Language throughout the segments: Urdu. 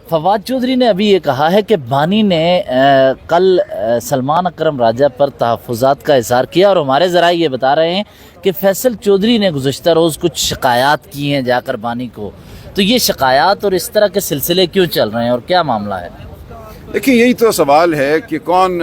فواد چودھری نے ابھی یہ کہا ہے کہ بانی نے کل سلمان اکرم راجہ پر تحفظات کا اظہار کیا، اور ہمارے ذرائع یہ بتا رہے ہیں کہ فیصل چودھری نے گزشتہ روز کچھ شکایات کی ہیں جا کر بانی کو. تو یہ شکایات اور اس طرح کے سلسلے کیوں چل رہے ہیں اور کیا معاملہ ہے؟ دیکھیں، یہی تو سوال ہے کہ کون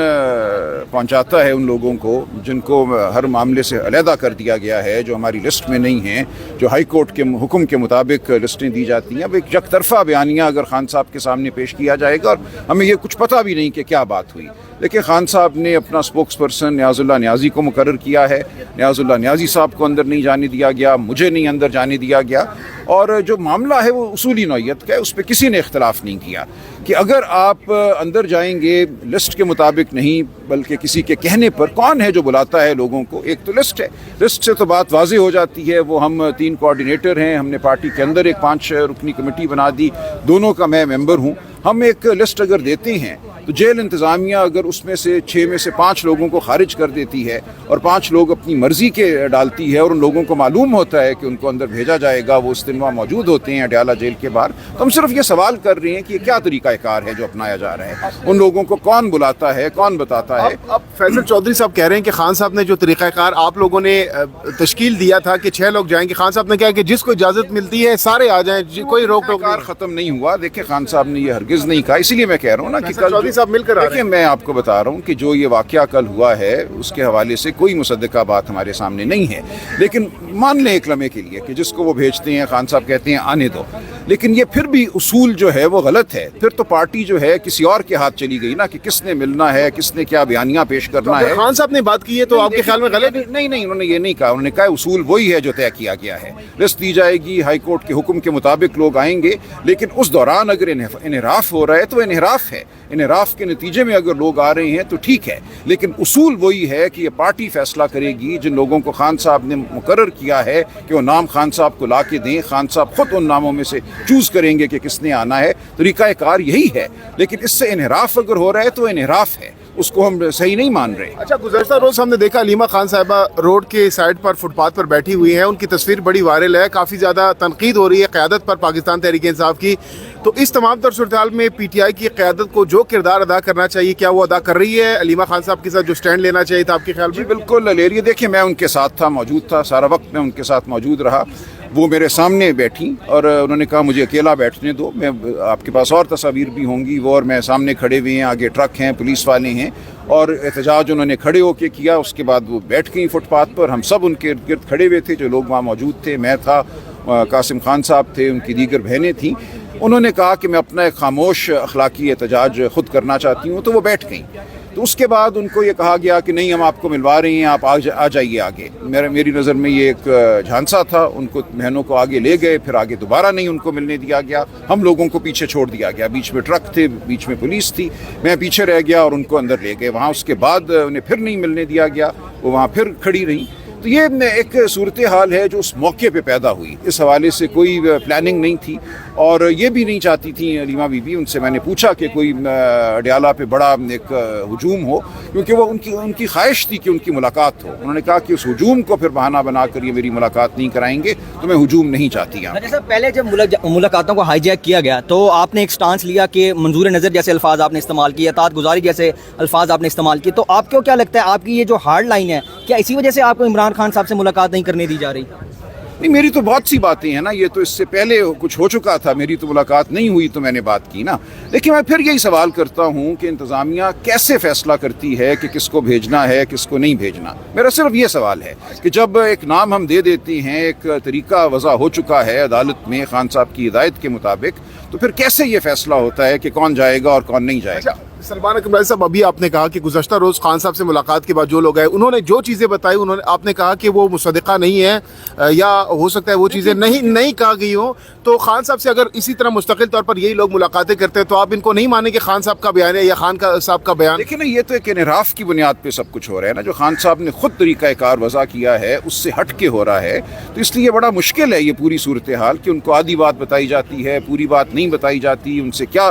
پہنچاتا ہے ان لوگوں کو جن کو ہر معاملے سے علیحدہ کر دیا گیا ہے، جو ہماری لسٹ میں نہیں ہیں، جو ہائی کورٹ کے حکم کے مطابق لسٹیں دی جاتی ہیں. اب ایک یک طرفہ بیانیہ اگر خان صاحب کے سامنے پیش کیا جائے گا اور ہمیں یہ کچھ پتہ بھی نہیں کہ کیا بات ہوئی. دیکھیں، خان صاحب نے اپنا سپوکس پرسن نیاز اللہ نیازی کو مقرر کیا ہے. نیاز اللہ نیازی صاحب کو اندر نہیں جانے دیا گیا، مجھے نہیں اندر جانے دیا گیا، اور جو معاملہ ہے وہ اصولی نوعیت کا ہے. اس پہ کسی نے اختلاف نہیں کیا کہ اگر آپ اندر جائیں گے لسٹ کے مطابق نہیں بلکہ کسی کے کہنے پر. کون ہے جو بلاتا ہے لوگوں کو؟ ایک تو لسٹ ہے، لسٹ سے تو بات واضح ہو جاتی ہے. وہ ہم 3 کوآرڈینیٹر ہیں، ہم نے پارٹی کے اندر ایک 5 رکنی کمیٹی بنا دی، دونوں کا میں ممبر ہوں. ہم ایک لسٹ اگر دیتے ہیں تو جیل انتظامیہ اگر اس میں سے 6 میں سے 5 لوگوں کو خارج کر دیتی ہے اور 5 لوگ اپنی مرضی کے ڈالتی ہے اور ان لوگوں کو معلوم ہوتا ہے کہ ان کو اندر بھیجا جائے گا، وہ استنوا موجود ہوتے ہیں اڈیالہ جیل کے باہر، تو ہم صرف یہ سوال کر رہے ہیں کہ یہ کیا طریقہ کار ہے جو اپنایا جا رہا ہے. ان لوگوں کو کون بلاتا ہے، کون بتاتا ہے؟ اب فیصل چودھری صاحب کہہ رہے ہیں کہ خان صاحب نے جو طریقہ کار آپ لوگوں نے تشکیل دیا تھا کہ 6 لوگ جائیں گے، خان صاحب نے کہا کہ جس کو اجازت ملتی ہے سارے آ جائیں، کوئی روک ٹوک کار ختم نہیں ہوا. دیکھیں، خان صاحب نے یہ ہرگز نہیں کہا. اسی لیے میں کہہ رہا ہوں نا کہ کل چودھری صاحب مل کر دیکھیں، میں آپ کو بتا رہا ہوں کہ جو یہ واقعہ کل ہوا ہے اس کے حوالے سے کوئی مصدقہ بات ہمارے سامنے نہیں ہے. لیکن مان لیں ایک لمحے کے لیے کہ جس کو وہ بھیجتے ہیں خان صاحب کہتے ہیں آنے دو، لیکن یہ پھر بھی اصول جو ہے وہ غلط ہے. پھر تو پارٹی جو ہے کسی اور کے ہاتھ چلی گئی نا کہ کس نے ملنا ہے، کس نے کیا بیانیہ پیش کرنا ہے. خان صاحب نے بات کی ہے تو آپ کے خیال میں غلط؟ نہیں، انہوں نے یہ نہیں کہا. انہوں نے کہا اصول وہی ہے جو طے کیا گیا ہے. لسٹ دی جائے گی، ہائی کورٹ کے حکم کے مطابق لوگ آئیں گے، لیکن اس دوران اگر انحراف ہو رہا ہے تو انحراف ہے. انحراف کے نتیجے میں اگر لوگ آ رہے ہیں تو ٹھیک ہے، لیکن اصول وہی ہے کہ یہ پارٹی فیصلہ کرے گی. جن لوگوں کو خان صاحب نے مقرر کیا ہے کہ وہ نام خان صاحب کو لا کے دیں، خان صاحب خود ان ناموں میں سے چوز کریں گے کہ کس نے آنا ہے. طریقہ کار یہی ہے، لیکن اس سے انحراف اگر ہو رہا ہے تو انحراف ہے، اس کو ہم صحیح نہیں مان رہے. اچھا، گزشتہ روز ہم نے دیکھا علیمہ خان صاحبہ روڈ کے سائڈ پر فٹ پاتھ پر بیٹھی ہوئی ہیں، ان کی تصویر بڑی وائرل ہے، کافی زیادہ تنقید ہو رہی ہے قیادت پر پاکستان تحریک انصاف کی. تو اس تمام تر صورتحال میں پی ٹی آئی کی قیادت کو جو کردار ادا کرنا چاہیے کیا وہ ادا کر رہی ہے؟ علیمہ خان صاحب کے ساتھ جو سٹینڈ لینا چاہیے تھا آپ کے خیال میں؟ جی بالکل لے رہی ہے. دیکھیں، میں ان کے ساتھ تھا، موجود تھا، سارا وقت میں ان کے ساتھ موجود رہا. وہ میرے سامنے بیٹھی اور انہوں نے کہا مجھے اکیلا بیٹھنے دو، میں آپ کے پاس اور تصاویر بھی ہوں گی. وہ اور میں سامنے کھڑے ہوئے ہیں، آگے ٹرک ہیں، پولیس والے ہیں، اور احتجاج انہوں نے کھڑے ہو کے کیا. اس کے بعد وہ بیٹھ گئی فٹ پاتھ پر. ہم سب ان کے ارد گرد کھڑے ہوئے تھے، جو لوگ وہاں موجود تھے. میں تھا، قاسم خان صاحب تھے، ان کی دیگر بہنیں تھیں. انہوں نے کہا کہ میں اپنا ایک خاموش اخلاقی احتجاج خود کرنا چاہتی ہوں، تو وہ بیٹھ گئیں. تو اس کے بعد ان کو یہ کہا گیا کہ نہیں، ہم آپ کو ملوا رہے ہیں، آپ آ جائیے آگے. میری نظر میں یہ ایک جھانسا تھا. ان کو بہنوں کو آگے لے گئے، پھر آگے دوبارہ نہیں ان کو ملنے دیا گیا. ہم لوگوں کو پیچھے چھوڑ دیا گیا. بیچ میں ٹرک تھے، بیچ میں پولیس تھی، میں پیچھے رہ گیا اور ان کو اندر لے گئے وہاں. اس کے بعد انہیں پھر نہیں ملنے دیا گیا، وہ وہاں پھر کھڑی رہیں. تو یہ ایک صورتحال ہے جو اس موقع پہ پیدا ہوئی. اس حوالے سے کوئی پلاننگ نہیں تھی اور یہ بھی نہیں چاہتی تھیں علیمہ بی بی. ان سے میں نے پوچھا کہ کوئی اڈیالہ پہ بڑا ایک ہجوم ہو، کیونکہ وہ ان کی خواہش تھی کہ ان کی ملاقات ہو. انہوں نے کہا کہ اس ہجوم کو پھر بہانہ بنا کر یہ میری ملاقات نہیں کرائیں گے، تو میں ہجوم نہیں چاہتی. جیسا پہلے جب ملاقاتوں کو ہائی جیک کیا گیا تو آپ نے ایک سٹانس لیا کہ منظور نظر جیسے الفاظ آپ نے استعمال کیے، اطاعت گزاری جیسے الفاظ آپ نے استعمال کیے. تو آپ کو کیا لگتا ہے آپ کی یہ جو ہارڈ لائن ہے، کیا اسی وجہ سے آپ کو عمران خان صاحب سے ملاقات نہیں کرنے دی جا رہی؟ نہیں، میری تو بہت سی باتیں ہیں نا. یہ تو اس سے پہلے کچھ ہو چکا تھا، میری تو ملاقات نہیں ہوئی تو میں نے بات کی نا. لیکن میں پھر یہی سوال کرتا ہوں کہ انتظامیہ کیسے فیصلہ کرتی ہے کہ کس کو بھیجنا ہے، کس کو نہیں بھیجنا. میرا صرف یہ سوال ہے کہ جب ایک نام ہم دے دیتے ہیں، ایک طریقہ وضع ہو چکا ہے عدالت میں خان صاحب کی ہدایت کے مطابق، تو پھر کیسے یہ فیصلہ ہوتا ہے کہ کون جائے گا اور کون نہیں جائے گا؟ سلمان اکرم صاحب، ابھی آپ نے کہا کہ گزشتہ روز خان صاحب سے ملاقات کے بعد جو لوگ آئے انہوں نے جو چیزیں بتائی، آپ نے کہا کہ وہ مصدقہ نہیں ہے یا ہو سکتا ہے وہ چیزیں نہیں کہا گئی ہوں. تو خان صاحب سے اگر اسی طرح مستقل طور پر یہی لوگ ملاقاتیں کرتے ہیں تو آپ ان کو نہیں مانیں کہ خان صاحب کا بیان ہے یا خان صاحب کا بیان؟ لیکن یہ تو ایک انحراف کی بنیاد پہ سب کچھ ہو رہا ہے نا. جو خان صاحب نے خود طریقہ کار وضع کیا ہے اس سے ہٹ کے ہو رہا ہے. تو اس لیے بڑا مشکل ہے یہ پوری صورتحال کہ ان کو آدھی بات بتائی جاتی ہے، پوری بات نہیں بتائی جاتی. ان سے کیا